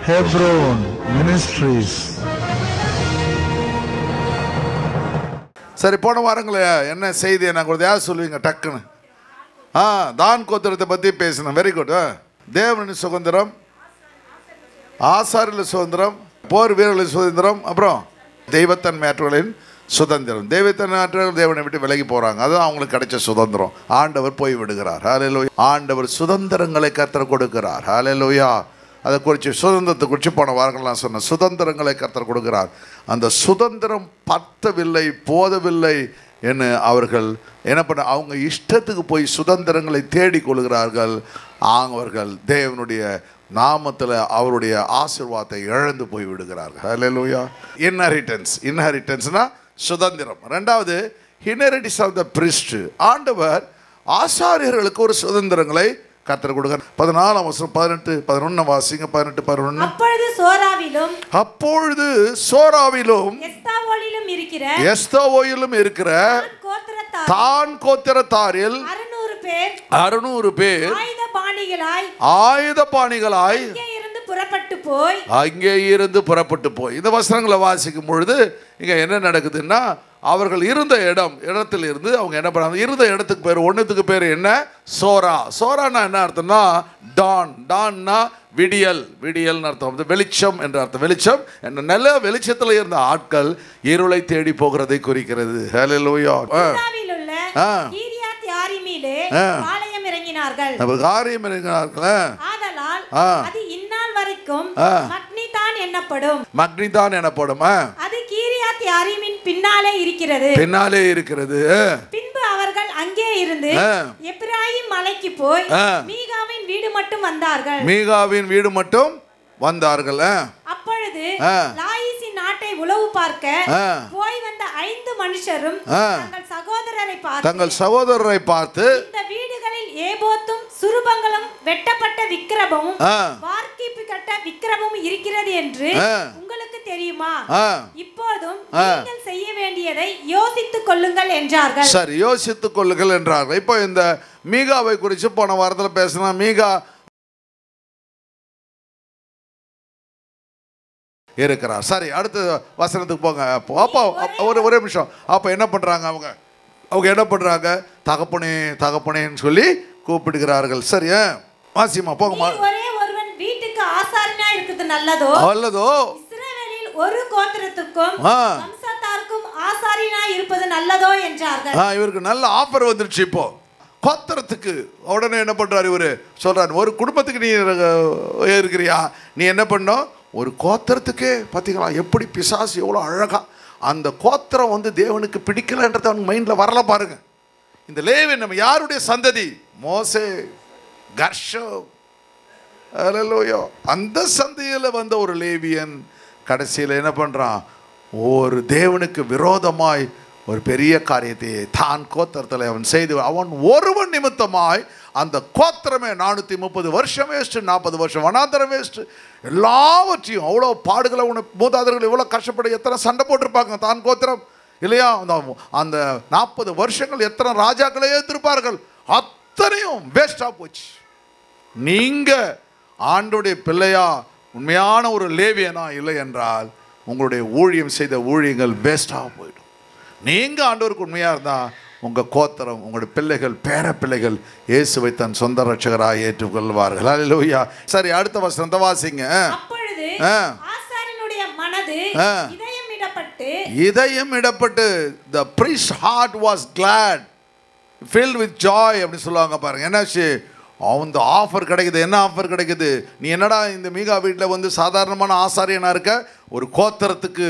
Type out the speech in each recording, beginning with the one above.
Hebron Ministries. சரி, போன வாரங்களே என்ன செய்தி என்ன கொடுத்து யார் சொல்லுவீங்க டக்குன்னு? தான் கோத்திரத்தை பற்றி பேசணும். Very good. தேவனின் சுதந்திரம், ஆசாரில சுதந்திரம், போர் வீரர்களின் சுதந்திரம், அப்புறம் தெய்வத்தன்மையற்றவர்களின் சுதந்திரம். தெய்வத்தன்மையற்றவர்கள் தேவனை விட்டு விலகி போகிறாங்க, அதுதான் அவங்களுக்கு கிடைச்ச சுதந்திரம். ஆண்டவர் போய் விடுகிறார். ஹல்லேலூயா. ஆண்டவர் சுதந்திரங்களை கர்த்தர் கொடுக்கிறார். ஹல்லேலூயா. அதை குறித்து சுதந்திரத்தை குறித்து போன வாரங்கள்லாம் சொன்ன சுதந்திரங்களை கர்த்தர் கொடுக்கிறார். அந்த சுதந்திரம் பத்தவில்லை, போதவில்லை என்று அவர்கள் என்ன பண்ண, அவங்க இஷ்டத்துக்கு போய் சுதந்திரங்களை தேடிக்கொள்கிறார்கள். அவர்கள் தேவனுடைய நாமத்தில் அவருடைய ஆசீர்வாதத்தை இழந்து போய் விடுகிறார்கள். ஹல்லேலூயா. இன்ஹெரிட்டன்ஸ்னா சுதந்திரம். ரெண்டாவது இன்ஹெரிட்டன்ஸ் ஆஃப் த பிரிஸ்ட். ஆண்டவர் ஆசாரியர்களுக்கு ஒரு சுதந்திரங்களை கர்த்தர் கொடுக்கிறார். 14 வசனம் 18 11 வாசிங்க. 18 11. அப்பொழுது சோராவிலும் எஸ்தாவோயிலும் இருக்கிற தான் கோத்திரத்தாரில் 600 பேர் ஆயுதபாணிகளாய் அங்கே இருந்து புறப்பட்டு போய். இந்த வசனங்களை வாசிக்கும் பொழுது இங்க என்ன நடக்குதுன்னா, அவர்கள் இருந்த இடத்துல இருந்து அவங்க என்ன பண்ணாங்க, இருந்த இடத்துக்கு பேர் ஒன்றுத்துக்கு பேர் என்ன, சோரா. சோரானா என்ன அர்த்தம்னா டான்னா விடியல்னு அர்த்தம். வெளிச்சம் என்ற அர்த்தம். வெளிச்சம் என்ற நல்ல வெளிச்சத்தில் இருந்த ஆட்கள் இருளை தேடி போகிறதை குறிக்கிறது. ஹல்லேலூயா. மக்னிதான் எனப்படும். அது கீரியாத் யாரீமின் பின்னாலே இருக்கிறது. பின்பு அவர்கள் அங்கே இருந்து எப்பிராயீம் மலைக்கு போய் மீகாவின் வீடு மட்டும் வந்தார்கள். அப்பொழுது லாயீசின் நாட்டை உளவு பார்க்க போய் வந்த 5 மனுஷரும் தங்கள் சகோதரரை பார்த்து இந்த வீடுகளில் ஏபோத்தும் சுரூபங்களும் வெட்டப்பட்ட விக்கிரமும் வார்க்கிப்பிட்ட விக்கிரமும் இருக்கிறது என்று உங்களுக்கு தெரியுமா? இப்போதும் நீங்கள் செய்ய வேண்டியதை யோசித்துக் கொள்ளுங்கள் என்றார்கள். சரி, யோசித்துக் கொள்ளுங்கள் என்றார்கள். இப்போ இந்த மீகாவை குறித்து போன வாரத்தில் பேசினா, மீகா இருக்கிறார். சரி, அடுத்த வசனத்துக்கு போங்க. அப்போ ஒரே நிமிஷம். அப்போ என்ன பண்றாங்க அவங்க என்ன பண்றாங்க, தகப்பனேன்னு சொல்லி கூப்பிடுகிறார்கள். சரியா, வாசிமா போங்கம்மா. ஒரே ஒருவன் வீட்டுக்கு ஆசாரியனா இருக்குது நல்லதோ, இஸ்ரவேலில் ஒரு கோத்திரத்துக்கும் வம்சத்தாருக்கும் ஆசாரியனா இருப்பது நல்லதோ என்றார்கள். இவருக்கு நல்ல ஆஃபர் வந்துருச்சு. இப்போ கோத்திரத்துக்கு உடனே என்ன பண்றாரு, இவரு சொல்றாரு, ஒரு குடும்பத்துக்கு நீ இருக்கிறியா, நீ என்ன பண்ணும், ஒரு கோத்திரத்துக்கே பார்த்தீங்களா எப்படி பிசாசு எவ்வளோ அழகா. அந்த கோத்திரம் தேவனுக்கு பிடிக்கலன்றது அவனுக்கு மைண்டில் வரல பாருங்க. இந்த லேவி நம்ம யாருடைய சந்ததி, மோசே, கர்ஷம், அல்லேலூயா, அந்த சந்ததியில் வந்த ஒரு லேவியன் கடைசியில் என்ன பண்ணுறான், ஒரு தேவனுக்கு விரோதமாய் ஒரு பெரிய காரியத்தை தான் கோத்திரத்தில் அவன் செய்து, அவன் ஒருவன் நிமித்தமாய் அந்த கோத்திரமே 430 வருஷம் வேஸ்ட், 40 வருஷம் வனாந்தரம் வேஸ்ட், எல்லாவற்றையும் அவ்வளோ பாடுகளை மூதாதர்கள் எவ்வளோ கஷ்டப்பட்டு எத்தனை சண்டை போட்டிருப்பாங்க தான் கோத்திரம் இல்லையா. அந்த 40 வருஷங்கள் எத்தனை ராஜாக்களை ஏற்றிருப்பார்கள், அத்தனையும் வேஸ்டாக போச்சு. நீங்கள் ஆண்டோடைய பிள்ளையா உண்மையான ஒரு லேவியனா இல்லை என்றால் உங்களுடைய ஊழியம் செய்த ஊழியங்கள் வேஸ்டாக போயிடும். நீங்கள் ஆண்டவருக்கு உண்மையாக இருந்தால் உங்கள் கோத்திரம், உங்களுடைய பிள்ளைகள், பேர பிள்ளைகள் இயேசுவை தன் சொந்த ரட்சகராக ஏற்றுக்கொள்வார்கள். ஹல்லேலூயா. சரி, அடுத்த வசனத்தை வாசிங்க. அப்பொழுது ஆசாரியனுடைய மனது இதயமிடப்பட்டு the priest's heart was glad, filled with joy அப்படி சொல்லுவாங்க பாருங்க. என்னாச்சு, அந்த ஆஃபர் கிடைக்குது. என்ன ஆஃபர் கிடைக்குது, நீ என்னடா இந்த மீகா வீட்டில் சாதாரணமான ஆசாரியனா இருக்க, ஒரு கோத்திரத்துக்கு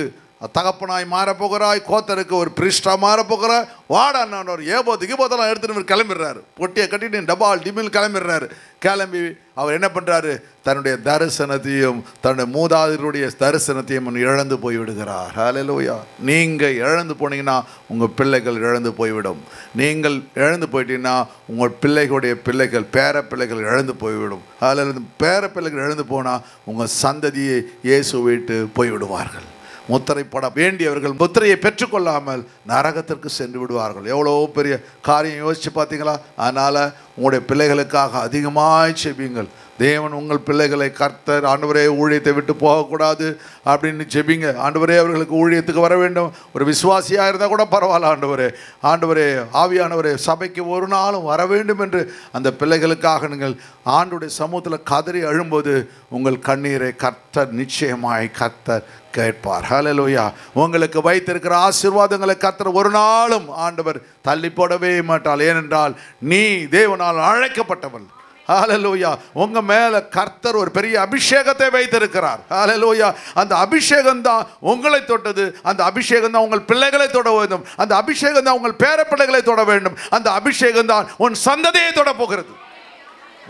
தகப்பனாய் மாறப்போகிறாய், கோத்தருக்கு ஒரு பிரிஸ்டா மாறப்போகிறாய், வாடா நான் ஒரு ஏபோதெல்லாம் எடுத்துட்டு கிளம்பிடுறாரு. பொட்டியை கட்டிட்டு டபால் டிமில் கிளம்பிடுறாரு. கிளம்பி அவர் என்ன பண்ணுறாரு, தன்னுடைய தரிசனத்தையும் தன்னுடைய மூதாதையருடைய தரிசனத்தையும் இழந்து போய் விடுகிறார். ஹல்லேலூயா. நீங்கள் இழந்து போனீங்கன்னா உங்கள் பிள்ளைகள் இழந்து போய்விடும். நீங்கள் இழந்து போயிட்டீங்கன்னா உங்கள் பிள்ளைகளுடைய பிள்ளைகள், பேர பிள்ளைகள் இழந்து போய்விடும். அதில் பேர பிள்ளைகள் இழந்து போனால் உங்கள் சந்ததியை இயேசு விட்டு போய்விடுவார்கள். முத்திரைப்பட வேண்டியவர்கள் முத்திரையை பெற்றுக்கொள்ளாமல் நரகத்திற்கு சென்று விடுவார்கள். எவ்வளோ பெரிய காரியம் யோசிச்சு பார்த்தீங்களா? அதனால் உங்களுடைய பிள்ளைகளுக்காக அதிகமாக செபியுங்கள். தேவன் உங்கள் பிள்ளைகளை கர்த்தர் ஆண்டவரே ஊழியத்தை விட்டு போகக்கூடாது அப்படின்னு ஜெபிங்க. ஆண்டவரே அவர்களுக்கு ஊழியத்துக்கு வர வேண்டும். ஒரு விசுவாசியாக இருந்தால் கூட பரவாயில்ல ஆண்டவரே. ஆண்டவரே ஆவியானவரே சபைக்கு ஒரு நாளும் வர வேண்டும் என்று அந்த பிள்ளைகளுக்காக நீங்கள் ஆண்டுடைய சமூகத்தில் கதறி அழும்போது உங்கள் கண்ணீரை கர்த்தர் நிச்சயமாய் கர்த்தர் கேட்பார். ஹல்லேலூயா. உங்களுக்கு வைத்திருக்கிற ஆசீர்வாதங்களை கர்த்தர் ஒரு நாளும் ஆண்டவர் தள்ளி போடவே மாட்டார். ஏனென்றால் நீ தேவனால் அழைக்கப்பட்டவள். ஹல்லேலூயா. உங்க மேல கர்த்தர் ஒரு பெரிய அபிஷேகத்தை வைத்திருக்கிறார். ஹல்லேலூயா. அந்த அபிஷேகம் தான் உங்களை தொட்டது. அந்த அபிஷேகம் தான் உங்கள் பிள்ளைகளை தொட வேண்டும். அந்த அபிஷேகம் தான் உங்கள் பேர பிள்ளைகளை தொட வேண்டும். அந்த அபிஷேகம் தான் உன் சந்ததியை தொட போகிறது.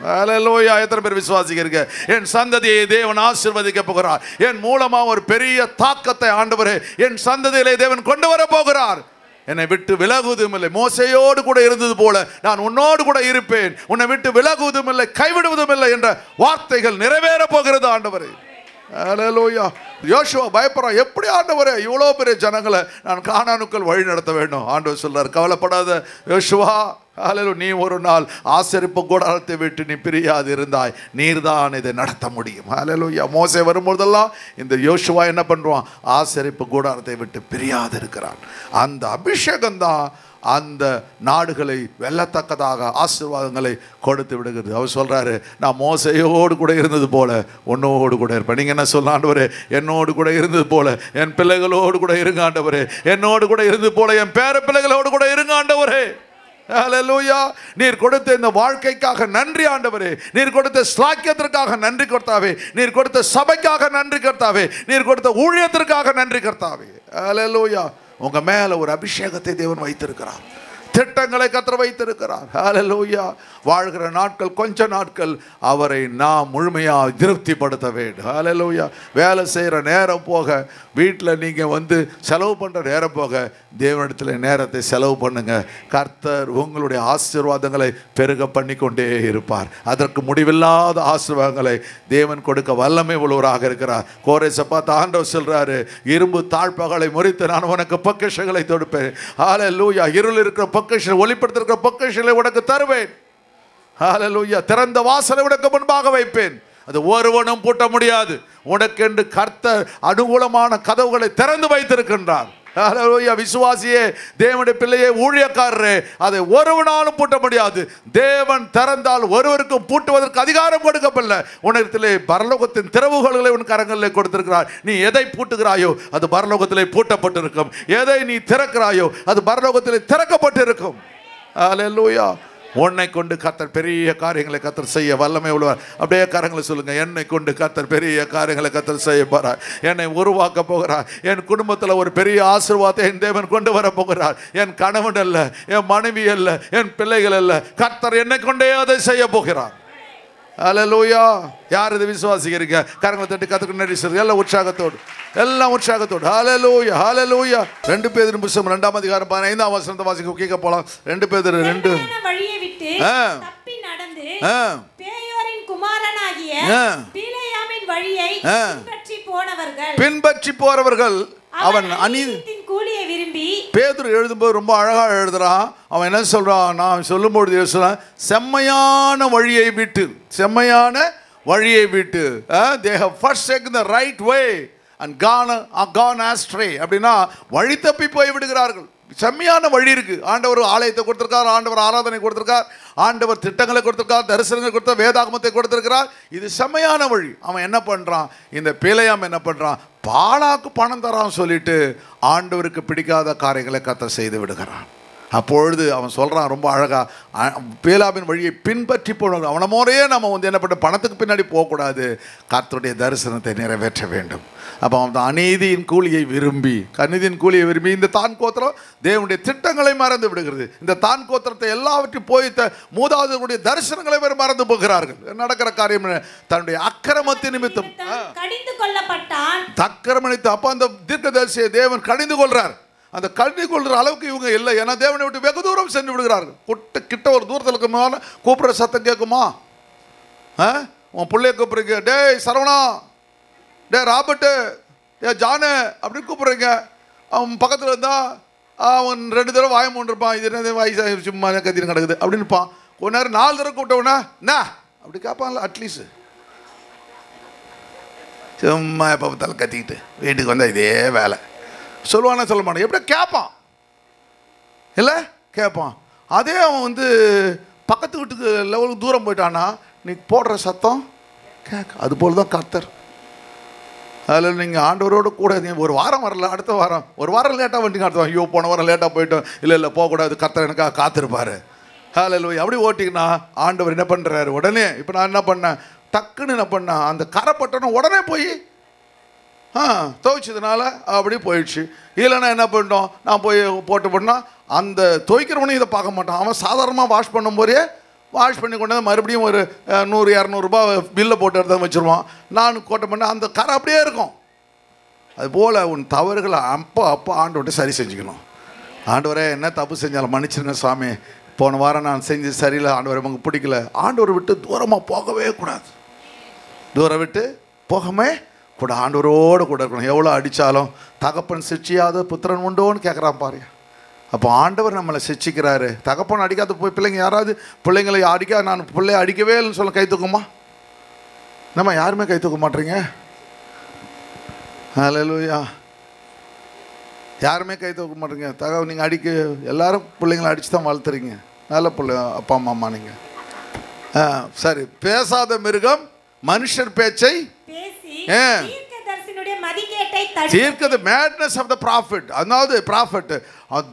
ஹல்லேலூயா. எத்தனை பேர் விசுவாசிக்கிறீங்க? என் சந்ததியை தேவன் ஆசீர்வதிக்க போகிறார். என் மூலமா ஒரு பெரிய தாக்கத்தை ஆண்டவரே என் சந்ததியிலே தேவன் கொண்டு வர போகிறார். என்னை விட்டு விலகுவதும் இல்லை. மோசையோடு கூட இருந்தது போல நான் உன்னோடு கூட இருப்பேன். உன்னை விட்டு விலகுவதும் இல்லை, கைவிடுவதும் இல்லை என்ற வார்த்தைகள் நிறைவேற போகிறது ஆண்டவரே. ஹல்லேலூயா. யோசுவா பயப்படுறான். எப்படி ஆண்டவரே இவ்வளோ பெரிய ஜனங்களை நான் கானானுக்குள் வழி நடத்த வேண்டும்? ஆண்டவர் சொல்றார், கவலைப்படாத யோசுவா. ஹல்லேலூயா. நீ ஒரு நாள் ஆசரிப்பு கூடாரத்தை விட்டு நீ பிரியாது இருந்தாய். நீர்தான் இதை நடத்த முடியும். ஹல்லேலூயா. மோசே வரும்போதெல்லாம் இந்த யோசுவா என்ன பண்ணுவான்? ஆசரிப்பு கூடாரத்தை விட்டு பிரியாது இருக்கிறான். அந்த அபிஷேகம் தான் அந்த நாடுகளை வெல்லத்தக்கதாக ஆசீர்வாதங்களை கொடுத்து விடுகிறது. அவர் சொல்றாரு, நான் மோசையோடு கூட இருந்தது போல உன்னோடு கூட இருப்பேன். நீங்க என்ன சொல்ல ஆண்டவரே? என்னோடு கூட இருந்தது போல என் பிள்ளைகளோடு கூட இருங்க ஆண்டவரே. என்னோடு கூட இருந்தது போல என் பேர பிள்ளைகளோடு கூட இருங்க ஆண்டவரே. ஹல்லேலூயா. நீர் கொடுத்த இந்த வாழ்க்கைக்காக நன்றி ஆண்டவரே. நீர் கொடுத்த ஸ்லாக்கியத்திற்காக நன்றி கர்த்தாவே. நீர் கொடுத்த சபைக்காக நன்றி கர்த்தாவே. நீர் கொடுத்த ஊழியத்திற்காக நன்றி கர்த்தாவே. ஹல்லேலூயா. உங்க மேல ஒரு அபிஷேகத்தை தேவன் வைத்திருக்கிறார். திட்டங்களை கர்த்தர் வைத்திருக்கிறார். ஹல்லேலூயா. வாழ்கிற நாட்கள் கொஞ்ச நாட்கள் அவரை நாம் முழுமையாக திருப்திப்படுத்த வேண்டும். ஹல்லேலூயா. வேலை செய்கிற நேரம் போக, வீட்டில் நீங்கள் வந்து செலவு பண்ணுற நேரம் போக, தேவனிடத்தில் நேரத்தை செலவு பண்ணுங்க. கர்த்தர் உங்களுடைய ஆசீர்வாதங்களை பெருக பண்ணி கொண்டே இருப்பார். அதற்கு முடிவில்லாத ஆசீர்வாதங்களை தேவன் கொடுக்க வல்லமை உள்ளவராக இருக்கிறார். கோரேசை பார்த்து ஆண்டவர் சொல்றாரு, இரும்பு தாழ்பகளை முறித்து நான் உனக்கு பொக்கிஷங்களை தொடுப்பேன். ஹல்லேலூயா. இருள் இருக்கிற பொக்கிஷ ஒளிப்படுத்திருக்கிற பொக்கிஷங்களை உனக்கு தருவேன். ஹல்லேலூயா. திறந்த வாசலை உனக்கு முன்பாக வைப்பேன். அது ஒருவனும் பூட்ட முடியாது. உனக்கென்று கர்த்தர் அனுகூலமான கதவுகளை திறந்து வைத்திருக்கின்றார். ஹல்லேலூயா. விசுவாசியே, தேவனுடைய பிள்ளையே, ஊழியக்காரரே, அதை ஒருவனாலும் பூட்ட முடியாது. தேவன் திறந்தால் ஒருவருக்கும் பூட்டுவதற்கு அதிகாரம் கொடுக்கப்படல. உனக்கிலே பரலோகத்தின் திறவுகோல்களை உன் கரங்களிலே கொடுத்திருக்கிறார். நீ எதை பூட்டுகிறாயோ அது பரலோகத்திலே பூட்டப்பட்டிருக்கும். எதை நீ திறக்கிறாயோ அது பரலோகத்திலே திறக்கப்பட்டிருக்கும். ஹல்லேலூயா. உன்னை கொண்டு கர்த்தர் பெரிய காரியங்களை கர்த்தர் செய்ய வல்லமை உள்ளவர். அப்படியே கரங்களை சொல்லுங்க. என்னை கொண்டு கர்த்தர் பெரிய காரியங்களை கர்த்தர் செய்ய போகிறார். என்னை உருவாக்க போகிறார். என் குடும்பத்தில் ஒரு பெரிய ஆசீர்வாதத்தை என் தேவன் கொண்டு வர போகிறார். என் கணவன் அல்ல, என் மனைவி அல்ல, என் பிள்ளைகள் அல்ல, கர்த்தர் என்னை கொண்டே அதை செய்ய போகிறார். ஹல்லேலூயா. யார் இது விசுவாசிக்கிறீங்க? கரங்களை தட்டி கர்த்தருக்கு நன்றி சொல்லுங்க. எல்லாம் உற்சாகத்தோடு, எல்லாம் உற்சாகத்தோடு. ஹல்லேலூயா. ஹல்லேலூயா. 2 பேதுரு புத்தகம் 2ஆம் அதிகாரம் 15ஆம் வசனத்தை வாசிக்க கேட்க போலாம். 2 பேதுரு 2 வழியை விட்டு தப்பி நடந்து பேயோரின் குமாரனாகிய பிலேயாமின் வழியை பின்பற்றி போறவர்கள் அவன் அநீதியின் கூலியை விரும்பி. பேதுரு எழுதும்போது ரொம்ப அழகா எழுதுறான். அவன் என்ன சொல்றான்? நான் சொல்லும்போது சொல்றான், செம்மையான வழியை விட்டு, செம்மையான வழியை விட்டு, they have forsaken the right way and gone astray. அப்படின்னா வழி தப்பி போய் விடுகிறார்கள். செம்மையான வழி இருக்கு. ஆண்டவர் ஆலயத்தை கொடுத்திருக்கார், ஆண்டவர் ஆராதனை கொடுத்திருக்கார், ஆண்டவர் திட்டங்களை கொடுத்திருக்கார், தரிசனங்களை கொடுத்த வேதாகமத்தை கொடுத்திருக்கிறார். இது செம்மையான வழி. அவன் என்ன பண்றான்? இந்த பிலேயாம் என்ன பண்றான்? பாலாக்கு பணம் தரான்னு சொல்லிட்டு ஆண்டவருக்கு பிடிக்காத காரியங்களை கர்த்தர் செய்து விடுகிறான். அப்பொழுது அவன் சொல்கிறான் ரொம்ப அழகாக, பேலாவின் வழியை பின்பற்றி போகணும். அவனை முறையே நம்ம வந்து என்ன பண்ண, பணத்துக்கு பின்னாடி போகக்கூடாது, கர்த்தருடைய தரிசனத்தை நிறைவேற்ற வேண்டும். அப்போ அவன் அநீதியின் கூலியை விரும்பி, அநீதியின் கூலியை விரும்பி இந்த தான் கோத்திரம் தேவனுடைய திட்டங்களை மறந்து விடுகிறது. இந்த தான் கோத்திரத்தை எல்லாவற்றையும் போய் மூதாதையருடைய தரிசனங்களை மறந்து போகிறார்கள். நடக்கிற காரியம் தன்னுடைய அக்கிரமத்தின் நிமித்தம் கடிந்து கொள்ளப்பட்டான். அக்கிரமணித்து அப்போ அந்த தீர்க்கதரிசியை தேவன் கடிந்து கொள்றார். அந்த கடிந்து கொள்கிற அளவுக்கு இவங்க இல்லை. ஏன்னா தேவனை விட்டு வெகு தூரம் சென்று விடுகிறார்கள். கிட்ட ஒரு தூரத்தில் இருக்கும்போது கூப்பிட்ற சத்தம் கேட்குமா? உன் பிள்ளைய கூப்பிட்றீங்க, டேய் சரவணா, டே ராபர்ட்டு, ஏ ஜானு அப்படின்னு கூப்பிட்றீங்க. அவன் பக்கத்தில் இருந்தால் அவன் 2 தடவை வாய மூண்டிருப்பான். இது என்ன வயசாக சும்மா கத்தின்னு கிடக்குது அப்படின்னுப்பான். கொஞ்ச நேரம் 4 தடவை கூப்பிட்டவனா என்ன அப்படி கேட்பான்ல. அட்லீஸ்ட் சும்மா எப்போ பார்த்தாலும் கத்திக்கிட்டு வீட்டுக்கு வந்தால் இதே வேலை. சொல்லுவானா சொல்ல மாட்டான், எப்படியோ கேட்பான் இல்லை கேட்பான். அதே அவன் வந்து பக்கத்து வீட்டுக்கு லெவலுக்கு தூரம் போயிட்டான்னா நீ போடுற சத்தம் கேட்க. அதுபோல் தான் கர்த்தர். அதில் நீங்கள் ஆண்டவரோடு கூட ஒரு வாரம் வரல, அடுத்த வாரம் ஒரு வாரம் லேட்டாக வந்துட்டீங்க, அடுத்த வாரம் ஐயோ போன வாரம் லேட்டாக போயிட்டோம், இல்லை போகக்கூடாது, கர்த்தர் எனக்காக காத்திருப்பார். ஹல்லேலூயா. அப்படி ஓட்டிங்கன்னா ஆண்டவர் என்ன பண்ணுறாரு, உடனே இப்போ நான் என்ன பண்ணேன், டக்குன்னு என்ன பண்ணேன், அந்த கரை பட்டணும் உடனே போய் துவைச்சதுனால அப்படி போயிடுச்சு. இல்லைன்னா என்ன பண்ணிட்டோம், நான் போய் போட்டு பண்ணால் அந்த துவைக்கிறவனையும் இதை பார்க்க மாட்டான். அவன் சாதாரணமாக வாஷ் பண்ணும் போதே வாஷ் பண்ணி கொண்டு வந்து மறுபடியும் ஒரு 100-200 பில்லை போட்டு எடுத்து வச்சுருவான். நான் கோட்டை பண்ண அந்த கரை அப்படியே இருக்கும். அதுபோல் உன் தவறுகளை அப்போ ஆண்டவர்கிட்ட சரி செஞ்சுக்கணும். ஆண்டவரே என்ன தப்பு செஞ்சாலும் மன்னிச்சிருங்க சாமி, போன வாரம் நான் செஞ்சு சரியில்லை ஆண்டவரை உங்களுக்கு பிடிக்கல. ஆண்டவரை விட்டு தூரமாக போகவே கூடாது, தூரம் விட்டு போகவே கூட ஆண்டவரோடு கூட இருக்கணும். எவ்வளோ அடித்தாலும் தகப்பன் சிட்சியாத புத்திரன் உண்டோன்னு கேட்குறான் பாரு. அப்போ ஆண்டவர் நம்மளை சிட்சிக்கிறாரு. தகப்பன் அடிக்காத போய் பிள்ளைங்க யாராவது பிள்ளைங்களை அடிக்காத, நான் பிள்ளைய அடிக்கவே இல்லைன்னு சொல்ல கை தூக்குமா? நம்ம யாருமே கை தூக்க மாட்டீங்க. ஹல்லேலூயா. யாருமே கை தூக்க மாட்டீங்க. நீங்கள் அடிக்க எல்லாரும் பிள்ளைங்களை அடித்து தான் வளர்த்துறீங்க. நல்ல பிள்ளை அப்பா அம்மா நீங்கள். சரி, பேசாத மிருகம் மனுஷர் பேச்சை தீர்க்கது மேட்னஸ் ஆஃப் த ப்ராஃபிட். அதாவது ப்ராஃபிட்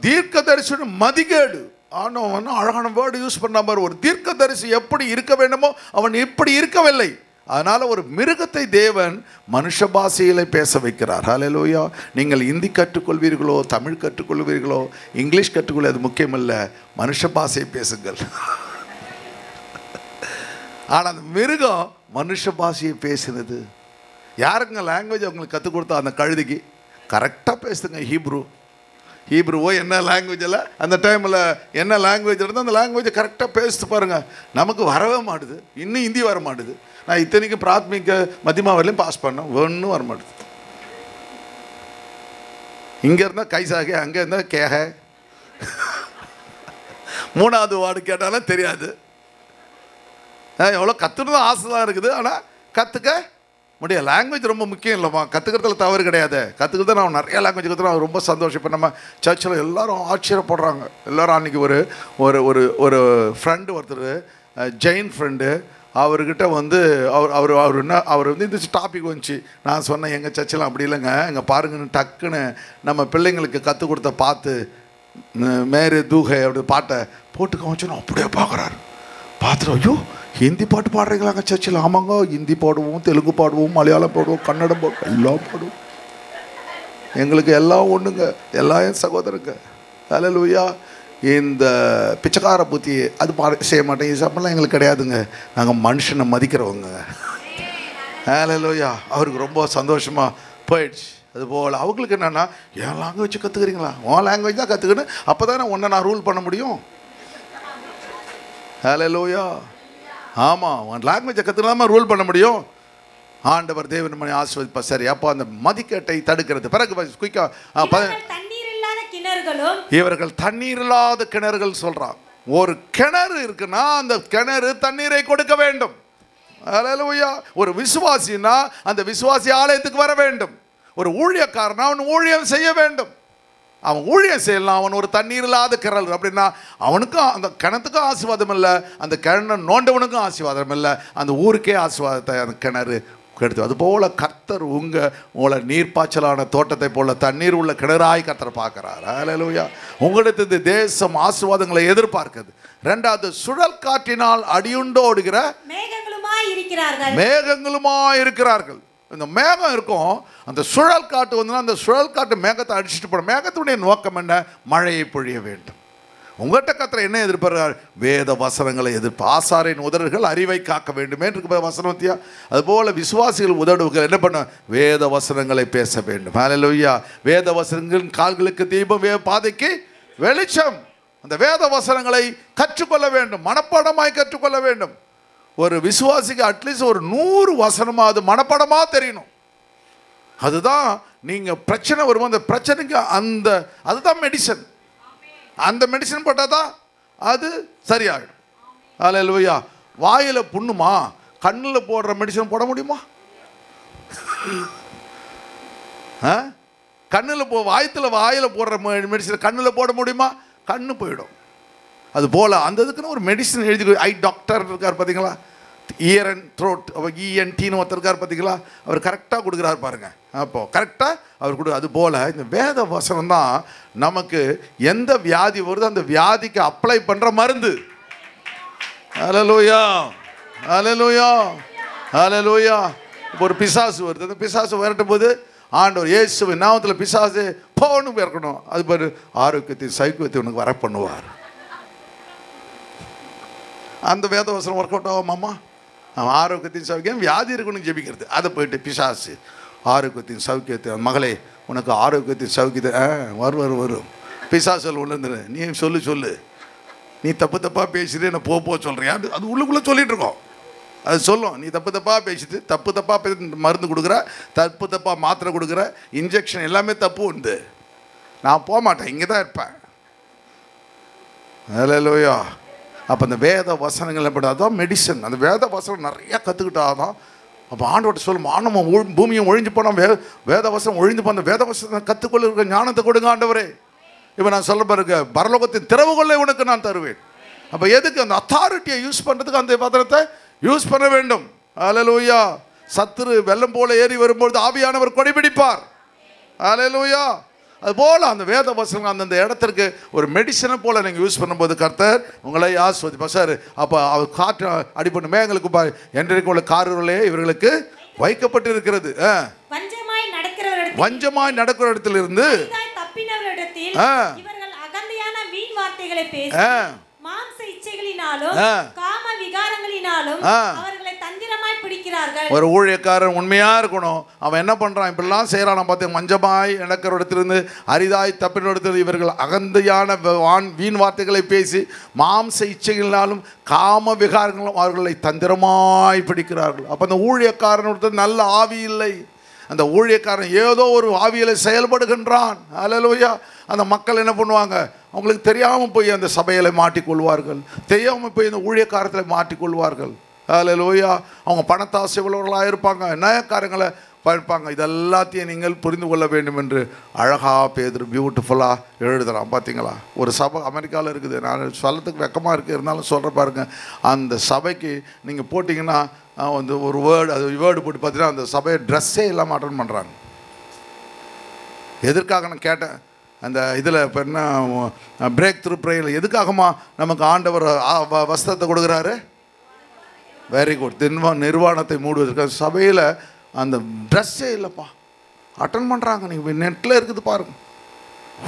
தீர்க்கதரிசியோட மதிகேடு. ஆனால் அழகான வேர்டு யூஸ் பண்ண மாதிரி, ஒரு தீர்க்கதரிசி எப்படி இருக்க வேண்டுமோ அவன் இப்படி இருக்கவில்லை. அதனால் ஒரு மிருகத்தை தேவன் மனுஷ பாஷையிலே பேச வைக்கிறார். ஹல்லேலூயா. நீங்கள் ஹிந்தி கற்றுக்கொள்வீர்களோ, தமிழ் கற்றுக்கொள்வீர்களோ, இங்கிலீஷ் கற்றுக்கொள்ள அது முக்கியமில்லை, மனுஷ பாஷையை பேசுங்கள். ஆனால் அந்த மிருகம் மனுஷ பாஷையை பேசினது. யாருங்க லாங்குவேஜ் அவங்களுக்கு கற்றுக் கொடுத்தா? அந்த கழுதிக்கு கரெக்டாக பேசுங்க. ஹீப்ருவோ என்ன லாங்குவேஜில் அந்த டைமில் என்ன லாங்குவேஜ் இருந்தால் அந்த லாங்குவேஜை கரெக்டாக பேசிட்டு பாருங்கள். நமக்கு வரவே மாட்டுது, இன்னும் ஹிந்தி வர மாட்டுது. நான் இத்தனைக்கு பிராத்மிக மத்தியமா வரலையும் பாஸ் பண்ணேன், ஒன்றும் வர மாட்டுது. இங்கே இருந்தால் கைசாக, அங்கே இருந்தால் கேக, 3வது வார்டு கேட்டாலும் தெரியாது. எவ்வளோ கற்றுன்னு ஆசை தான் இருக்குது, ஆனால் கற்றுக்க முடியாது. லாங்குவேஜ் ரொம்ப முக்கியம் இல்லைம்மா, கற்றுக்கிறதுல தவறு கிடையாது. கற்றுக்கிறது நான் நிறைய லாங்குவேஜ் கற்றுக்கிறோம், ரொம்ப சந்தோஷம். இப்போ நம்ம சர்ச்சில் எல்லோரும் ஆச்சரியப்படுறாங்க. எல்லோரும் அன்றைக்கி ஒரு ஒரு ஒரு ஒரு ஃப்ரெண்டு ஒருத்தர், ஜெயின் ஃப்ரெண்டு, அவர்கிட்ட வந்து அவர் வந்து இந்த டாபிக் வந்துச்சு. நான் சொன்னேன் எங்கள் சர்ச்சில் அப்படி இல்லைங்க, இங்கே பாருங்கன்னு டக்குன்னு நம்ம பிள்ளைங்களுக்கு கற்றுக் கொடுத்த பார்த்து மேரே தூகை அப்படி பாட்டை போட்டு காமிச்சோன்னு அப்படியே பார்க்குறாரு. பார்த்துட்டு ஐயோ ஹிந்தி பாட்டு பாடுறீங்களாங்க சர்ச்சில்? ஆமாங்க, ஹிந்தி பாடுவோம், தெலுங்கு பாடுவோம், மலையாளம் பாடுவோம், கன்னடம் பாடுவோம், எல்லாம் பாடுவோம். எங்களுக்கு எல்லாம் ஒன்றுங்க, எல்லாம் என் சகோதரங்க. ஹல்லேலூயா. இந்த பிச்சைக்கார புத்தி அது செய்ய மாட்டேன், இது அப்படிலாம் எங்களுக்கு கிடையாதுங்க. நாங்கள் மனுஷனை மதிக்கிறவங்க. ஹல்லேலூயா. அவருக்கு ரொம்ப சந்தோஷமாக போயிடுச்சு. அதுபோல் அவங்களுக்கு என்னென்னா, என் லாங்குவேஜ் கற்றுக்குறீங்களா? உன் லாங்குவேஜ் தான் கற்றுக்கணும், அப்போ தானே உன்னை நான் ரூல் பண்ண முடியும். ஹல்லேலூயா. ஆமாம், உன் லாங்குவேஜை கற்றுக்கலாமா ரூல் பண்ண முடியும். ஆண்டவர் தேவன் மணி ஆசீர்வதிப்பார். சரி, அப்போ அந்த மதிக்கேட்டை தடுக்கிறது. பிறகு குயிக்கா, இவர்கள் தண்ணீர் இல்லாத கிணறுகள் சொல்றான். ஒரு கிணறு இருக்குன்னா அந்த கிணறு தண்ணீரை கொடுக்க வேண்டும். ஹல்லேலூயா. ஒரு விசுவாசினா அந்த விசுவாசி ஆலயத்துக்கு வர வேண்டும். ஒரு ஊழியக்காரனா அவன் ஊழியம் செய்ய வேண்டும். அவன் ஊழியம் செய்யலாம். அவன் ஒரு தண்ணீர் இல்லாத கிணறு அப்படின்னா அவனுக்கும் அந்த கிணத்துக்கும் ஆசீர்வாதம் இல்லை, அந்த கிணறு நோண்டவனுக்கும் ஆசீர்வாதம் இல்லை, அந்த ஊருக்கே ஆசீர்வாதத்தை அந்த கிணறு கெடுத்து. அதுபோல் கர்த்தர் உங்களை நீர்ப்பாய்ச்சலான தோட்டத்தை போல தண்ணீர் உள்ள கிணறாய் கர்த்தர் பார்க்குறார். ஹல்லேலூயா. உங்களுக்கு இந்த தேசம் ஆசீர்வாதங்களை எதிர்பார்க்குது. 2வது, சுழல் காற்றினால் அடியுண்டோடுகிற மேகங்களுமாய் இருக்கிறார்கள். இந்த மேகம் இருக்கும், அந்த சுழல் காட்டு வந்துன்னா அந்த சுழல் காட்டு மேகத்தை அடிச்சுட்டு போடும். மேகத்துடைய நோக்கம் என்ன? மழையை பொழிய வேண்டும். உங்கள்கிட்ட கர்த்தர் என்ன எதிர்பார்க்கிறார்? வேத வசனங்களை ஆசாரின் உதடுகள் அறிவை காக்க வேண்டுமே இருக்கு வசனத்தியா. அதுபோல் விசுவாசிகள் உதடுகள் என்ன பண்ண? வேத வசனங்களை பேச வேண்டும். ஹல்லேலூயா. வேத வசனங்களின் கால்களுக்கு தீபம், பாதைக்கு வெளிச்சம். அந்த வேத வசனங்களை கற்றுக்கொள்ள வேண்டும், மனப்பாடமாய் கற்றுக்கொள்ள வேண்டும். ஒரு விசுவாசிக்கு அட்லீஸ்ட் ஒரு 100 வசனமாவது மனப்பாடமாக தெரியணும். அதுதான் நீங்கள் பிரச்சனை வரும்போது அந்த பிரச்சனைக்கு அதுதான் மெடிசன். அந்த மெடிசன் போட்டால் தான் அது சரியாயிடும். ஹல்லேலூயா. வாயில் புண்ணுமா, கண்ணில் போடுற மெடிசன் போட முடியுமா? கண்ணில் வாயில் போடுற மெடிசன் கண்ணில் போட முடியுமா? கண்ணு போயிடும். அது போல் அந்த இதுக்குன்னு ஒரு மெடிசன் எழுதி ஐ டாக்டர் இருக்கார் பார்த்தீங்களா, இயர் அண்ட் த்ரோட் ENTன்னு ஒருத்தர் இருக்கார் பார்த்தீங்களா, அவர் கரெக்டாக கொடுக்குறாரு பாருங்கள். அப்போது கரெக்டாக அவர் கொடு. அது போல் இந்த வேத வசனம் தான் நமக்கு எந்த வியாதி வருதோ அந்த வியாதிக்கு அப்ளை பண்ணுற மருந்து. ஹல்லேலூயா, ஹல்லேலூயா, ஹல்லேலூயா. இப்போ ஒரு பிசாசு வருது, அந்த பிசாசு விரட்டும் போது ஆண்டவர் இயேசுவின் நாமத்தில் பிசாசு போன்னு இருக்கணும். அது பாரு ஆரோக்கியத்தை சைக்கியத்தை உனக்கு வர பண்ணுவார். அந்த வேத வசனம் ஒர்க் அவுட் ஆகுமாம்மா? அவன் ஆரோக்கியத்தின் சௌக்கியம் வியாதி இருக்கணும் ஜெபிக்கிறது. அதை போயிட்டு பிசாசு ஆரோக்கியத்தின் சௌக்கியத்தை, மகளே உனக்கு ஆரோக்கியத்தின் சௌக்கியத்தை வரும் பிசாசல் உள்ளது. நீ சொல்லு நீ தப்பாக பேசிட்டு என்ன போ சொல்கிறியா? அது உள்ளுக்குள்ளே சொல்லிகிட்டு இருக்கோம். அது சொல்லும், நீ தப்பாக பேசிட்டு தப்பாக மருந்து கொடுக்குற, தப்பாக மாத்திரை கொடுக்குற, இன்ஜெக்ஷன் எல்லாமே தப்பு உண்டு. நான் போக மாட்டேன், இங்கே தான் இருப்பேன். ஹல்லேலூயா. அப்போ அந்த வேத வசனங்கள் எப்படி அதான் மெடிசன். அந்த வேத வசனம் நிறையா கற்றுக்கிட்டாதான் அப்போ ஆண்டோட்ட சொல்லும், மானமும் பூமியும் ஒழிஞ்சு போனால் வேத வசனம் ஒழிஞ்சு போன வேத வசனம் கற்றுக்கொள்ள இருக்க ஞானத்தை கொடுங்க ஆண்டவரே. இப்போ நான் சொல்ல பாருங்க, பரலோகத்தின் திறவுகொள்ளை உனக்கு நான் தருவேன். அப்போ எதுக்கு அந்த அத்தாரிட்டியை யூஸ் பண்ணுறதுக்கு அந்த வசனத்தை யூஸ் பண்ண வேண்டும். ஹல்லேலூயா. சத்துரு வெள்ளம் போல ஏறி வரும்பொழுது ஆவியானவர் கொடிபிடிப்பார். ஹல்லேலூயா. அதுபோல் அந்த வேத வசனம் அந்தந்த இடத்திற்கு ஒரு மெடிசனை போல் நீங்கள் யூஸ் பண்ணும்போது கர்த்தர் உங்களை ஆஸ்வதிப்பார். சார் அப்போ அவர் காற்று அடிப்படை மேகங்களுக்கு என்றைக்கு உள்ள காரிலே இவர்களுக்கு வைக்கப்பட்டு இருக்கிறது. வஞ்சமாய் நடக்கிற இடத்திலிருந்து ஒரு ஊழியக்காரன் உண்மையா இருக்கணும். அவன் என்ன பண்றான், இப்படிலாம் செய்யறான் பார்த்து, மஞ்சமாய் நடக்கிற இடத்திலிருந்து அரிதாய் தப்பின இடத்துல இவர்கள் அகந்தையான வீண் வார்த்தைகளை பேசி மாம்ச இச்சைகளினாலும் காம விகாரங்களும் அவர்களை தந்திரமாய் பிடிக்கிறார்கள். அப்போ அந்த ஊழியக்காரன் நல்ல ஆவி இல்லை. அந்த ஊழியக்காரன் ஏதோ ஒரு ஆவியில செயல்படுகின்றான். ஹல்லேலூயா. அந்த மக்கள் என்ன பண்ணுவாங்க, அவங்களுக்கு தெரியாமல் போய் அந்த சபையில் மாட்டிக்கொள்வார்கள், தெரியாமல் போய் இந்த ஊழியக்காரத்தில் மாட்டிக்கொள்வார்கள். ஹல்லேலூயா. அவங்க பணத்தாசை உள்ளவர்களாக இருப்பாங்க, நியாயக்காரங்களை பார்ப்பாங்க. இதெல்லாத்தையும் நீங்கள் புரிந்து கொள்ள வேண்டும் என்று அழகாக பேதுரு பியூட்டிஃபுல்லாக எழுதுகிறான். பார்த்தீங்களா, ஒரு சபை அமெரிக்காவில் இருக்குது. நான் சொல்லத்துக்கு வெக்கமாக இருக்குது, இருந்தாலும் சொல்கிற பாருங்க. அந்த சபைக்கு நீங்கள் போட்டிங்கன்னா வந்து ஒரு வேர்டு போட்டு பார்த்தீங்கன்னா அந்த சபையை ட்ரெஸ்ஸே இல்லாமல் அட்டன் பண்ணுறாங்க. எதற்காக நான் கேட்டேன், அந்த இதில் இப்போ என்ன பிரேக் த்ரூ ப்ரேயரில் எதுக்காகமா நமக்கு ஆண்டவர் வஸ்திரத்தை கொடுக்குறாரு? Very good. நிர்வாணத்தை மூடுவதற்கு சபையில் அந்த ட்ரெஸ்ஸே இல்லைப்பா, அட்டன் பண்ணுறாங்க. நீங்கள் நெட்டில் இருக்குது பாருங்கள்.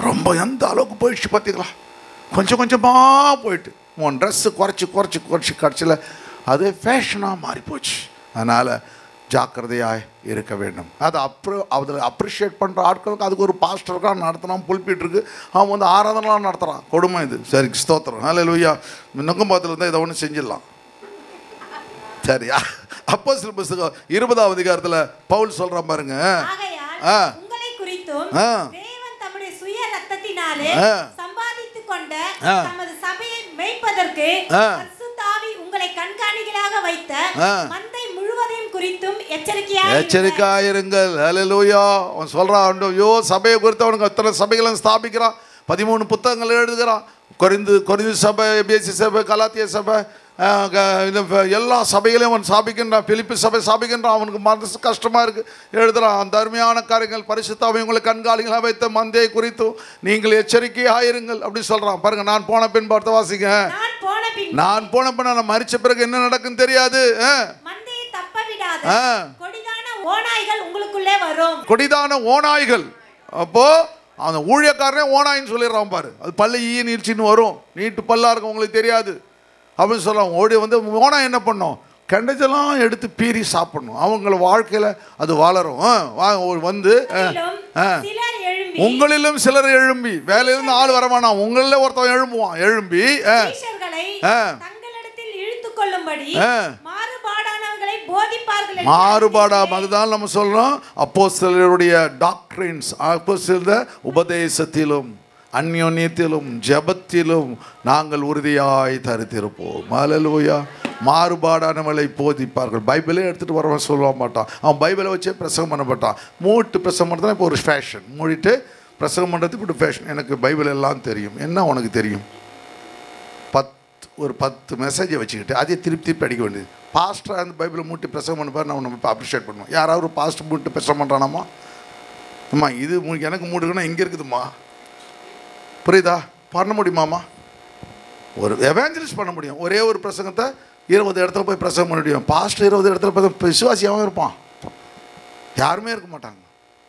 ரொம்ப எந்த அளவுக்கு போயிடுச்சு பார்த்தீங்களா? கொஞ்சம் கொஞ்சமாக போயிட்டு உன் ட்ரெஸ்ஸு குறைச்சி கடைசியில் அது ஃபேஷனாக மாறிப்போச்சு. அதனால் ஜாக்கிரதையாக இருக்க வேண்டும். அதை அதில் அப்ரிஷியேட் பண்ணுற ஆட்களுக்கு அதுக்கு ஒரு பாஸ்டருக்காக நடத்தினான், புல்பிட் இருக்குது, அவன் வந்து ஆராதனைலாம் நடத்துகிறான். கொடுமை இது. சரி, ஸ்தோத்திரம். ஹல்லேலூயா. நுங்கம்பாத்தில் இருந்தால் இதை ஒன்று செஞ்சிடலாம். சரியா? அப்போஸ்தலர் புத்தகம் 20ஆம் அதிகாரத்தில் பவுல் சொல்கிறான் பாருங்க, உங்களை குறித்தும் தேவன் தம்முடைய சுய இரத்தத்தினாலே சம்பாதித்துக் கொண்ட தமது சபையை மேய்ப்பதற்கு பரிசுத்த ஆவி உங்களை கண்காணிகளாக வைத்த மந்தை முழுவதையும் குறித்தும் எச்சரிக்கையாயிருங்கள். ஹல்லேலூயா. அவன் சொல்றான், ஐயோ சபையை குறித்து அவனுக்கு அத்தனை சபைகளை ஸ்தாபிக்கிறான், 13 புத்தகங்கள் எழுதுகிறான். கொரிந்து சபை, எபேசு சபை, கலாத்திய சபை, எல்லா சபைகளையும் அவன் ஸ்தாபிக்கின்றான். பிலிப்பி சபை ஸ்தாபிக்கின்றான். அவனுக்கு மனசு கஷ்டமாக இருக்குது, எழுதுகிறான். அந்த அருமையான காரியங்கள் பரிசுத்த ஆவி உங்களை கண்காணிகளாக வைத்த மந்தையை குறித்தும் நீங்கள் எச்சரிக்கையாயிருங்கள் அப்படி சொல்கிறான். பாருங்க, நான் போன பின் பார்த்து வாசிங்க. நான் போன பின் நான் மரிச்ச பிறகு என்ன நடக்குன்னு தெரியாது. கொடிதான ஓநாய்கள். அப்போ அந்த ஊழியக்காரனே ஓநாயின்னு சொல்லிடுறான் பாரு. அது பல்லு நீர்ச்சின்னு வரும், நீட்டு பல்லா இருக்கும், உங்களுக்கு தெரியாது அப்படின்னு சொல்லுவாங்க. ஓடி வந்து ஓனாய் என்ன பண்ணும், கெண்டதெல்லாம் எடுத்து பீறி சாப்பிடணும். அவங்கள வாழ்க்கையில் அது வளரும். வந்து உங்களிலும் சிலர் எழும்பி, வேலையிலிருந்து ஆள் வரவானா, உங்களிலே ஒருத்தன் எழும்புவான். எழும்பி மாறுபாடாம். அதுதான் நம்ம சொல்றோம், அப்போஸ்தலருடைய டாக்ட்ரின்ஸ், அப்போஸ்தலர் உபதேசத்திலும் அந்யோன்யத்திலும் ஜெபத்திலும் நாங்கள் உறுதியாய் தரித்திருப்போம். ஹல்லேலூயா. மாறுபாடானவளை போதிப்பார்கள். பைபிளே எடுத்துகிட்டு வரவன் சொல்ல மாட்டான். அவன் பைபிளை வச்சே பிரசங்கம் பண்ண மாட்டான். மூட்டு பிரசங்கம் பண்ணுறதுனா இப்போ ஒரு ஃபேஷன். மூடிட்டு பிரசங்கம் பண்ணுறதுக்கு ஒரு ஃபேஷன். எனக்கு பைபிள் எல்லாம் தெரியும். என்ன உனக்கு தெரியும்? ஒரு 10 மெசேஜை வச்சுக்கிட்டு அதே திருப்பி அடிக்க வேண்டியது. பாஸ்டர் அந்த பைபிளை மூட்டி பிரசங்கம் பண்ணுப்பார். நான் நம்ம அப்ரிஷியேட் பண்ணுவோம். யாராவது ஒரு பாஸ்டர் மூட்டு பிரசங்கம் பண்ணுறானாமா? அம்மா இது எனக்கு மூட்டுக்குன்னா இங்கே இருக்குதும்மா, புரியுதா? பண்ண முடியுமாம்மா? ஒரு எவாஞ்சலிஸ்ட் பண்ண முடியும். ஒரே ஒரு பிரசங்கத்தை 20 இடத்துல போய் பிரசங்கம் பண்ண முடியும். பாஸ்டர் 20 இடத்துல போய் விசுவாசியாகவும் இருப்பான். யாருமே இருக்க மாட்டாங்க.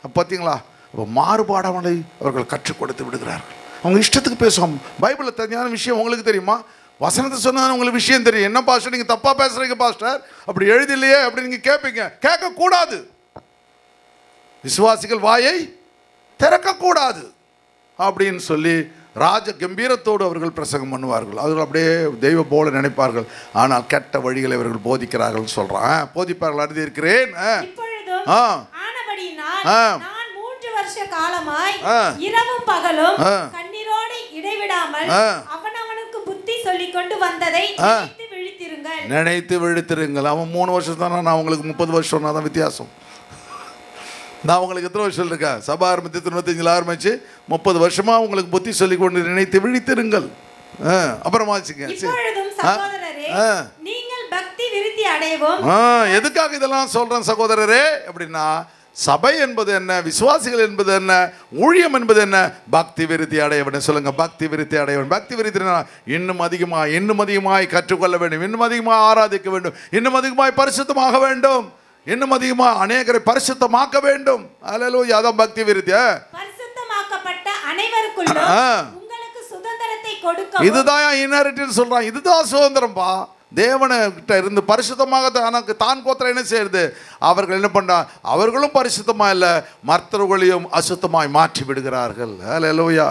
அப்போ பார்த்தீங்களா? இப்போ மாறுபாடாமலை அவர்கள் கற்றுக் கொடுத்து விடுகிறார்கள். அவங்க இஷ்டத்துக்கு பேசுவாங்க. பைபிளில் தெரியாத விஷயம் உங்களுக்கு தெரியுமா? வசனத்தை சொன்னால் உங்களுக்கு விஷயம் தெரியும். என்ன பாஸ்டர் நீங்கள் தப்பாக பேசுகிறீங்க பாஸ்டர், அப்படி எழுதில்லையே அப்படி நீங்கள் கேட்பீங்க. கேட்கக்கூடாது. விசுவாசிகள் வாயை திறக்கக்கூடாது அப்படின்னு சொல்லி ராஜ கம்பீரத்தோடு அவர்கள் பிரசங்கம் பண்ணுவார்கள். அவர்கள் அப்படியே தெய்வ போல நினைப்பார்கள். ஆனால் கெட்ட வழிகளை அவர்கள் போதிக்கிறார்கள் சொல்றான். போதிப்பார்கள் அறிந்து இருக்கிறேன். காலமாய் இரவும் பகலும் கண்ணீரோடு இடைவிடாமல் அவனவனுக்கு புத்தி சொல்லிக் கொண்டு வந்ததை நினைத்து விழித்திருங்கள். அவன் 3 வருஷம் தானே, நான் உங்களுக்கு 30 வருஷம் தான் வித்தியாசம். நான் உங்களுக்கு எத்தனை வருஷம் இருக்கேன்? சபா ஆரம்பித்து 95 ஆரம்பிச்சு 30 வருஷமா உங்களுக்கு புத்தி சொல்லி கொண்டு நினைத்து விழித்திருங்கள். அப்புறமா எதுக்காக இதெல்லாம் சொல்றேன் சகோதரரே அப்படின்னா, சபை என்பது என்ன, விசுவாசிகள் என்பது என்ன, ஊழியம் என்பது என்ன? பக்தி விருத்தி அடையவன். சொல்லுங்க, பக்தி விருத்தி அடையவன். பக்தி விருத்தி இன்னும் அதிகமாய் கற்றுக்கொள்ள வேண்டும், இன்னும் அதிகமாக ஆராதிக்க வேண்டும், இன்னும் அதிகமாய் பரிசுத்தமாக வேண்டும், இன்னும் அதிகமாக அநேகரை பரிசுத்தமாக்க வேண்டும். அல்லேலூயா. அதான் பக்தி விருத்தி. பரிசுத்தமாக்கப்பட்ட அனைவருக்குள்ளும் உங்களுக்கு சுதந்திரத்தை கொடுக்க, இதுதான் இன்ஹெரிட்டன்ஸ் சொல்றான். இதுதான் சுதந்திரம்பா. தேவன்கிட்ட இருந்து பரிசுத்தமாக தான் கோத்திரம் என்ன செய்யுது? அவர்கள் என்ன பண்றா? அவர்களும் அவர்களும் இல்லை, மற்றவர்களையும் அசுத்தமாய் மாற்றி விடுகிறார்கள். அல்லேலூயா.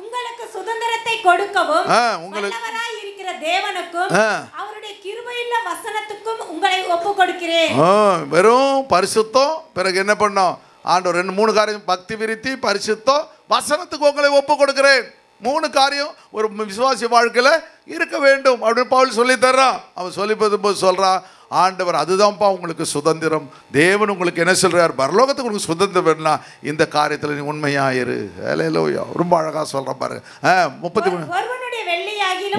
உங்களுக்கு சுதந்திரத்தை கொடுக்கவும் வல்லவராய் இருக்கிற தேவனுக்கும் அவருடைய கிருபையுள்ள வசனத்துக்கும் உங்களை ஒப்புக் கொடுக்கிறேன். வெறும் பரிசுத்தம், பிறகு என்ன பண்ணோம்? ஆண்டவர் 2-3 காரியம், பக்தி விருத்தி, பரிசுத்தம், வசனத்துக்கு உங்களை ஒப்புக் கொடுக்கிறேன். 3 காரியம் ஒரு விசுவாசி வாழ்க்கையில் இருக்க வேண்டும் அப்படின்னு பவுல் சொல்லி தர்றான். அவன் சொல்லி போது சொல்றான், ஆண்டவர் அதுதான்ப்பா உங்களுக்கு சுதந்திரம். தேவன் உங்களுக்கு என்ன சொல்றார்? பரலோகத்துக்கு உங்களுக்கு சுதந்திரம் வேணும்னா இந்த காரியத்தில் நீ உண்மையாயிரு. அல்லேலூயா. ரொம்ப அழகா சொல்றான் பாருங்க. 33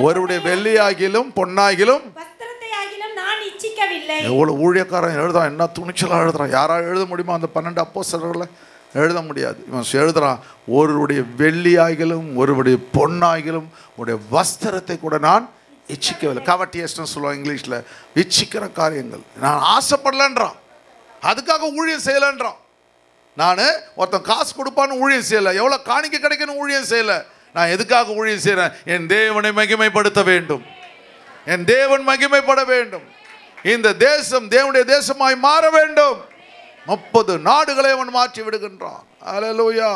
ஒருவருடைய வெள்ளியாகிலும் பொன்னாகிலும் எவ்வளவு ஊழியக்காரன் எழுதுறான், என்ன துணிச்சலாக எழுதுறான். யாராவது எழுத முடியுமா? அந்த 12 அப்போஸ்தலர்களை எழுத முடியாது. இவன் எழுதுறான், ஒருவருடைய வெள்ளியாகிலும் ஒருவருடைய பொன்னாகிலும் உடைய வஸ்திரத்தை கூட நான் இச்சிக்கவில்லை. கவட்டியஸ்ன்னு சொல்லுவாங்க இங்கிலீஷில். இச்சிக்கிற காரியங்கள் நான் ஆசைப்படலன்றான். அதுக்காக ஊழியம் செய்யலைன்றான். நான் ஒருத்தன் காசு கொடுப்பான்னு ஊழியம் செய்யலை, எவ்வளோ காணிக்கை கிடைக்கணும் ஊழியம் செய்யலை. நான் எதுக்காக ஊழியம் செய்கிறேன்? என் தேவனை மகிமைப்படுத்த வேண்டும், என் தேவன் மகிமைப்பட வேண்டும், இந்த தேசம் தேவனுடைய தேசமாய் மாற வேண்டும். 30 நாடுகளை அவன் மாற்றி விடுகின்றான். ஹல்லேலூயா,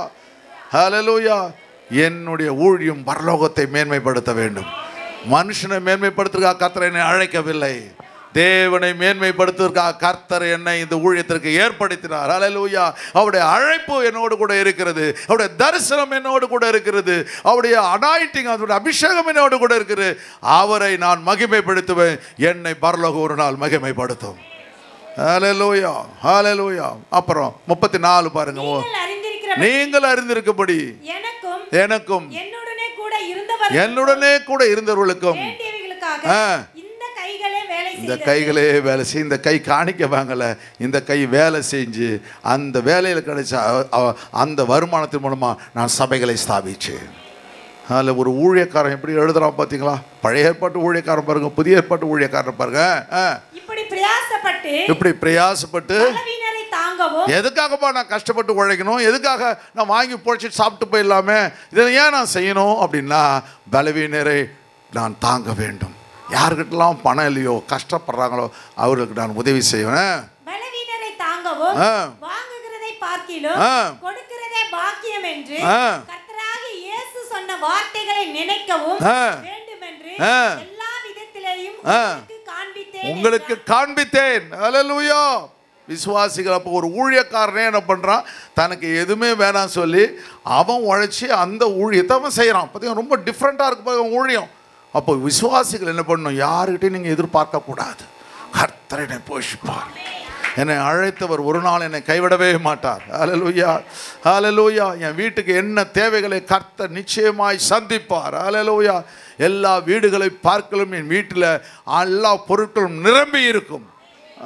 ஹல்லேலூயா. என்னுடைய ஊழியம் பரலோகத்தை மேன்மைப்படுத்த வேண்டும். மனுஷனை மேன்மைப்படுத்துவதற்காக கர்த்தர் என்னை அழைக்கவில்லை, தேவனை மேன்மைப்படுத்துவதற்காக கர்த்தர் என்னை இந்த ஊழியத்திற்கு ஏற்படுத்தினார். ஹல்லேலூயா. அவருடைய அழைப்பு என்னோடு கூட இருக்கிறது, அவருடைய தரிசனம் என்னோடு கூட இருக்கிறது, அவருடைய அனாயிண்டிங், அவருடைய அபிஷேகம் என்னோடு கூட இருக்கிறது. அவரை நான் மகிமைப்படுத்துவேன், என்னை பரலோகம் ஒரு நாள் மகிமைப்படுத்தும். ஹல்லேலூயா, ஹல்லேலூயா. அப்புறம் 34 பாருங்க. நீங்கள் அறிந்திருக்கும்படி எனக்கும் என்னுடனே கூட இருந்தவர்களுக்கும் இந்த கைகளே வேலை செய். இந்த கை காணிக்க வாங்கல, இந்த கை வேலை செஞ்சு அந்த வேலையில் கிடைச்ச அந்த வருமானத்தின் மூலமா நான் சபைகளை ஸ்தாபிச்சேன். அதில் ஒரு ஊழியக்காரன் எப்படி எழுதுறான் பார்த்தீங்களா? பழைய ஏற்பாட்டு ஊழியக்காரன் பாருங்க, புதிய ஏற்பாட்டு ஊழியக்காரன் பாருங்க. இப்படி பிரயாசப்பட்டு எதுக்காகப்பா நான் கஷ்டப்பட்டு உழைக்கணும்? எதுக்காக நான் வாங்கி பொழைச்சிட்டு சாப்பிட்டு போயிடலாமே? இதில் ஏன் நான் செய்யணும் அப்படின்னா, பலவீனரை நான் தாங்க வேண்டும். யாருக்கிட்டலாம் பணம் இல்லையோ, கஷ்டப்படுறாங்களோ அவர்களுக்கு நான் உதவி செய்வேன். பலவீனரை தாங்கவும் வாங்குகிறதை பார்க்கிலும் கொடுக்கிறதே பாக்கியம் என்று கர்த்தராகிய இயேசு சொன்ன வார்த்தைகளை நினைக்கவும் வேண்டும் என்று எல்லா விதத்திலேயும் உங்களுக்கு காண்பித்தேன். ஹல்லேலூயா. விசுவாசிகள் அப்போ ஒரு ஊழியக்காரனே என்ன பண்ணுறான்? தனக்கு எதுவுமே வேணாம் சொல்லி அவன் உழைச்சி அந்த ஊழியத்தை அவன் செய்கிறான். பார்த்தீங்கன்னா ரொம்ப டிஃப்ரெண்ட்டாக இருக்கு பாருங்க ஊழியம். அப்போ விசுவாசிகள் என்ன பண்ணணும்? யாருக்கிட்டையும் நீங்கள் எதிர்பார்க்கக்கூடாது. கர்த்தர் என்னை போஷிப்பார், என்னை அழைத்தவர் ஒரு நாள் என்னை கைவிடவே மாட்டார். ஹல்லேலூயா, ஹல்லேலூயா. என் வீட்டுக்கு என்ன தேவைகளை கர்த்தர் நிச்சயமாய் சந்திப்பார். ஹல்லேலூயா. எல்லா வீடுகளை பார்க்கலும் என் வீட்டில் எல்லா பொருட்களும் நிரம்பி இருக்கும்.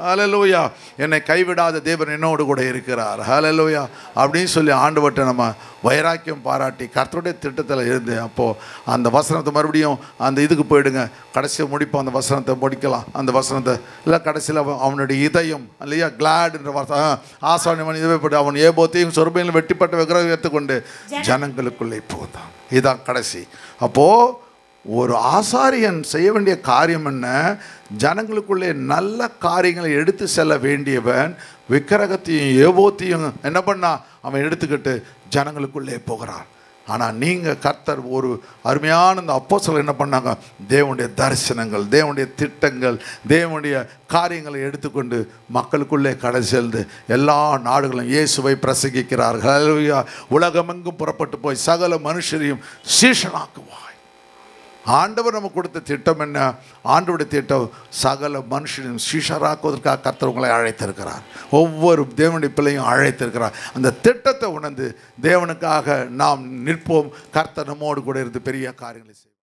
ஹல்லேலூயா. என்னை கைவிடாத தேவன் என்னோடு கூட இருக்கிறார். ஹல்லேலூயா. அப்படின்னு சொல்லி ஆண்டவர்கிட்ட நம்ம வைராக்கியம் பாராட்டி கர்த்தருடைய திட்டத்தில் இருந்து, அப்போது அந்த வசனத்தை மறுபடியும் அந்த இதுக்கு போயிடுங்க. கடைசியை முடிப்போம், அந்த வசனத்தை முடிக்கலாம். அந்த வசனத்தை இல்லை, கடைசியில் அவனுடைய இதயம் இல்லையா, கிளாட்ன்ற வார்த்தை, ஆசானியவன் இதுவே போட்டு அவன் ஏபோத்தையும் சொர்பையிலும் வெட்டிப்பட்ட விக்கிரகம் எடுத்துக்கொண்டு ஜனங்களுக்குள்ளே போதான். இதுதான் கடைசி. அப்போது ஒரு ஆசாரியன் செய்ய வேண்டிய காரியம் என்ன? ஜனங்களுக்குள்ளே நல்ல காரியங்களை எடுத்து செல்ல வேண்டியவன் விக்கிரகத்தையும் ஏபோத்தையும் என்ன பண்ணா அவன் எடுத்துக்கிட்டு ஜனங்களுக்குள்ளே போகிறான். ஆனால் நீங்கள் கர்த்தர் ஒரு அருமையான இந்த அப்போஸ்தலர் என்ன பண்ணாங்க? தேவனுடைய தரிசனங்கள், தேவனுடைய திட்டங்கள், தேவனுடைய காரியங்களை எடுத்துக்கொண்டு மக்களுக்குள்ளே கடை செல்து எல்லா நாடுகளும் இயேசுவை பிரசங்கிக்கிறார்கள். ஹல்லேலூயா. உலகமெங்கும் புறப்பட்டு போய் சகல மனுஷரையும் சீஷனாக்குவாய். ஆண்டவர் நமக்கு கொடுத்த திட்டம் என்ன? ஆண்டவருடைய திட்டம் சகல மனுஷனையும் சீஷராக்குவதற்காக கர்த்தர் உங்களை அழைத்திருக்கிறார். ஒவ்வொரு தேவனுடைய பிள்ளையும் அழைத்திருக்கிறார். அந்த திட்டத்தை உணர்ந்து தேவனுக்காக நாம் நிற்போம். கர்த்தர் நம்மோடு கூட இருந்து பெரிய காரியங்களை செய்வோம்.